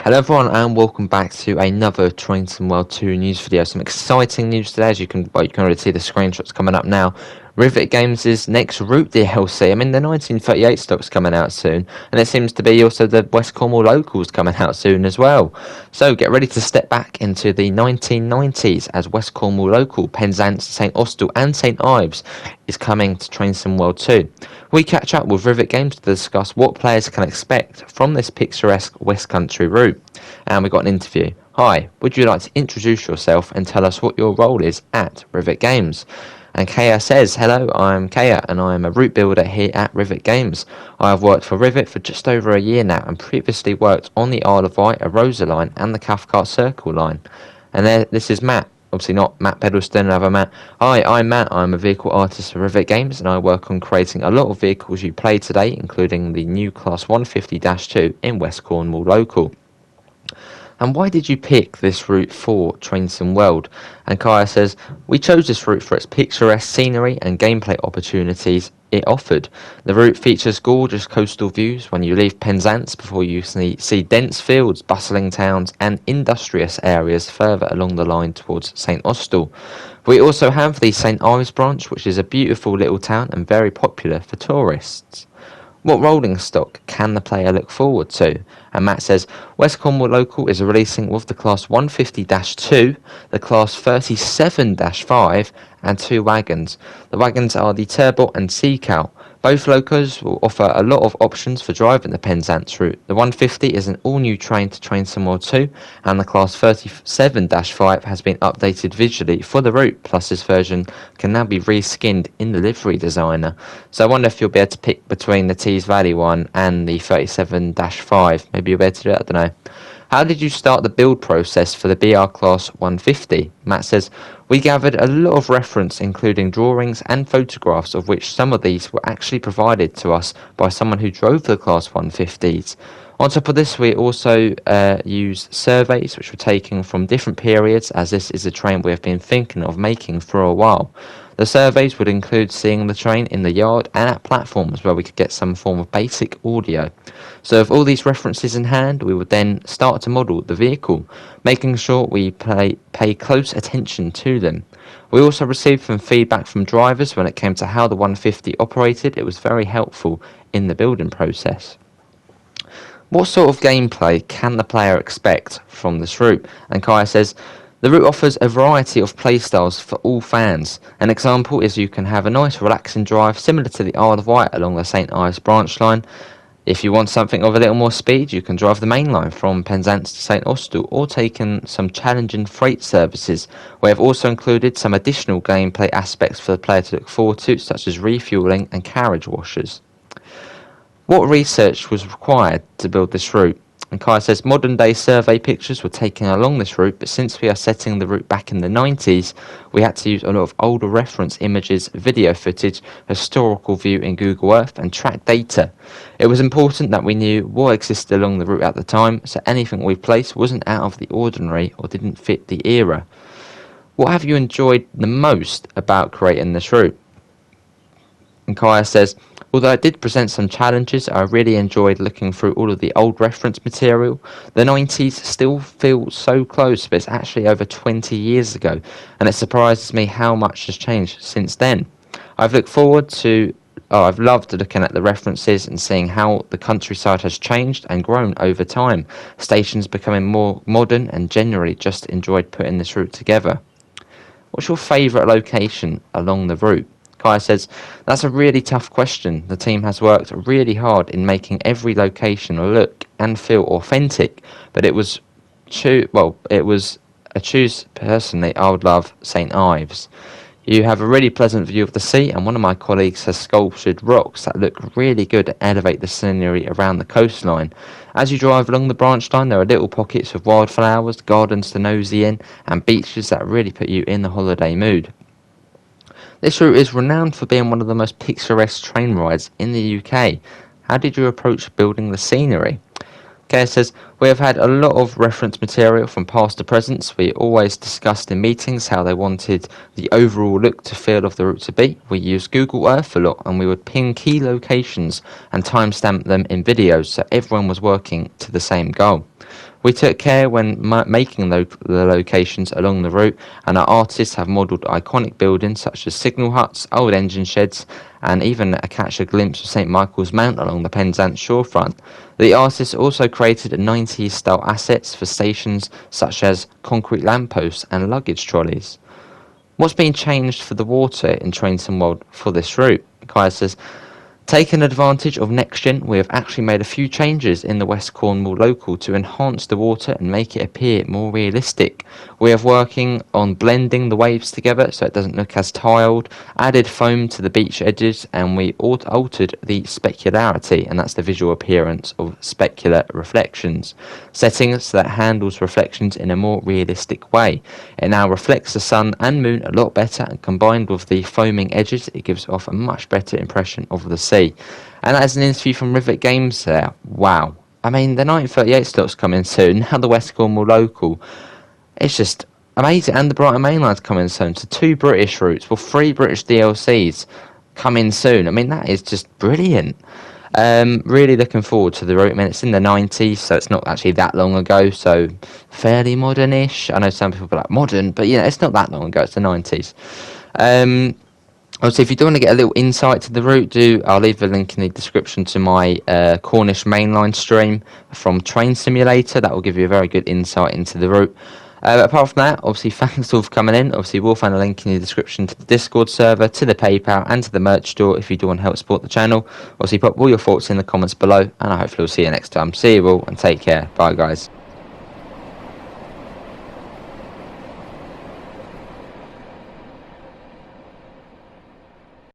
Hello everyone and welcome back to another Train World 2 news video. Some exciting news today, as you can already see the screenshots coming up now. Rivet Games' next route DLC. I mean, the 1938 stock's coming out soon, and it seems to be also the West Cornwall locals coming out soon as well. So get ready to step back into the 1990s as West Cornwall local, Penzance, St Austell and St Ives is coming to Train World 2. We catch up with Rivet Games to discuss what players can expect from this picturesque West Country route. And we got an interview. Hi, would you like to introduce yourself and tell us what your role is at Rivet Games? And Kaya says, hello, I'm Kaya and I am a route builder here at Rivet Games. I have worked for Rivet for just over a year now and previously worked on the Isle of Wight, Arosa line and the Cathcart Circle line. And this is Matt. Obviously not Matt Pedalston, another Matt. Hi, I'm Matt. I'm a vehicle artist for Rivet Games and I work on creating a lot of vehicles you play today, including the new Class 150-2 in West Cornwall local. And why did you pick this route for Train World? And Kaya says, we chose this route for its picturesque scenery and gameplay opportunities it offered. The route features gorgeous coastal views when you leave Penzance before you see dense fields, bustling towns and industrious areas further along the line towards St Austell. We also have the St Ives branch, which is a beautiful little town and very popular for tourists. What rolling stock can the player look forward to? And Matt says, West Cornwall Local is releasing with the Class 150-2, the Class 37-5 and two wagons. The wagons are the Turbot and Sea Cow. Both locos will offer a lot of options for driving the Penzance route. The 150 is an all-new train to Train World 2, and the Class 37-5 has been updated visually for the route, plus this version can now be reskinned in the livery designer. So I wonder if you'll be able to pick between the Tees Valley one and the 37-5. Maybe you'll be able to do it, I don't know. How did you start the build process for the BR Class 150? Matt says, we gathered a lot of reference, including drawings and photographs, of which some of these were actually provided to us by someone who drove the Class 150s. On top of this, we also used surveys which were taken from different periods, as this is a train we have been thinking of making for a while. The surveys would include seeing the train in the yard and at platforms where we could get some form of basic audio. So with all these references in hand, we would then start to model the vehicle, making sure we pay close attention to them. We also received some feedback from drivers when it came to how the 150 operated. It was very helpful in the building process. What sort of gameplay can the player expect from this route? And Kaya says, the route offers a variety of playstyles for all fans. An example is you can have a nice relaxing drive similar to the Isle of Wight along the St Ives branch line. If you want something of a little more speed, you can drive the main line from Penzance to St Austell or take in some challenging freight services. We have also included some additional gameplay aspects for the player to look forward to, such as refuelling and carriage washers. What research was required to build this route? And Kaya says, modern day survey pictures were taken along this route, but since we are setting the route back in the 90s, we had to use a lot of older reference images, video footage, historical view in Google Earth and track data. It was important that we knew what existed along the route at the time, so anything we placed wasn't out of the ordinary or didn't fit the era. What have you enjoyed the most about creating this route? And Kaya says, although it did present some challenges, I really enjoyed looking through all of the old reference material. The 90s still feel so close, but it's actually over 20 years ago, and it surprises me how much has changed since then. I've loved looking at the references and seeing how the countryside has changed and grown over time. Stations becoming more modern, and generally just enjoyed putting this route together. What's your favourite location along the route? Kaya says, that's a really tough question. The team has worked really hard in making every location look and feel authentic, but it was a choose personally. I would love St Ives. You have a really pleasant view of the sea, and one of my colleagues has sculptured rocks that look really good and elevate the scenery around the coastline. As you drive along the branch line, there are little pockets of wildflowers, gardens to nosy in, and beaches that really put you in the holiday mood. This route is renowned for being one of the most picturesque train rides in the UK. How did you approach building the scenery? Kaya says, we have had a lot of reference material from past to present. We always discussed in meetings how they wanted the overall look to feel of the route to be. We used Google Earth a lot, and we would pin key locations and timestamp them in videos so everyone was working to the same goal. We took care when making the locations along the route, and our artists have modelled iconic buildings such as signal huts, old engine sheds, and even catch a glimpse of St Michael's Mount along the Penzance shorefront. The artists also created 90s style assets for stations such as concrete lampposts and luggage trolleys. What's been changed for the water in Trainton World for this route? Kaya says, taking advantage of NextGen, we have actually made a few changes in the West Cornwall local to enhance the water and make it appear more realistic. We are working on blending the waves together so it doesn't look as tiled, added foam to the beach edges, and we altered the specularity, and that's the visual appearance of specular reflections, settings that handles reflections in a more realistic way. It now reflects the sun and moon a lot better, and combined with the foaming edges, it gives off a much better impression of the sea. And that is an interview from Rivet Games there. Wow. I mean, the 1938 stock's coming soon. Now the West Cornwall local. It's just amazing. And the Brighton Mainline's coming soon. So 2 British routes, well 3 British DLCs coming soon. I mean, that is just brilliant. Really looking forward to the route. I mean, it's in the 90s, so it's not actually that long ago. So fairly modern-ish. I know some people are like, modern, but it's not that long ago. It's the 90s. Also, if you do want to get a little insight to the route, I'll leave a link in the description to my Cornish mainline stream from Train Simulator. That will give you a very good insight into the route. Apart from that, obviously, thanks all for coming in. Obviously, we'll find a link in the description to the Discord server, to the PayPal, and to the merch store if you do want to help support the channel. Obviously, put all your thoughts in the comments below, and I hopefully will see you next time. See you all, and take care. Bye, guys.